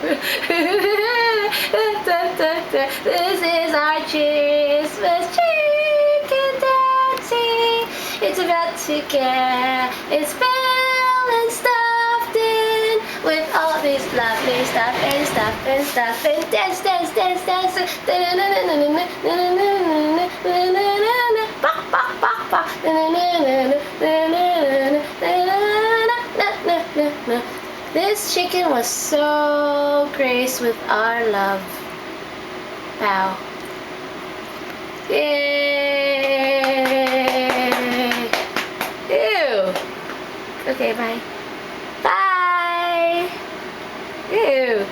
This is our Christmas chicken dancing. It's about to get it's filled and stuffed in with all this lovely stuff and stuff and stuff and dance, dance, dance, dance. Bok, bok, bok, bok. This chicken was so graced with our love. Bow. Yay! Ew. Okay, bye. Bye. Ew.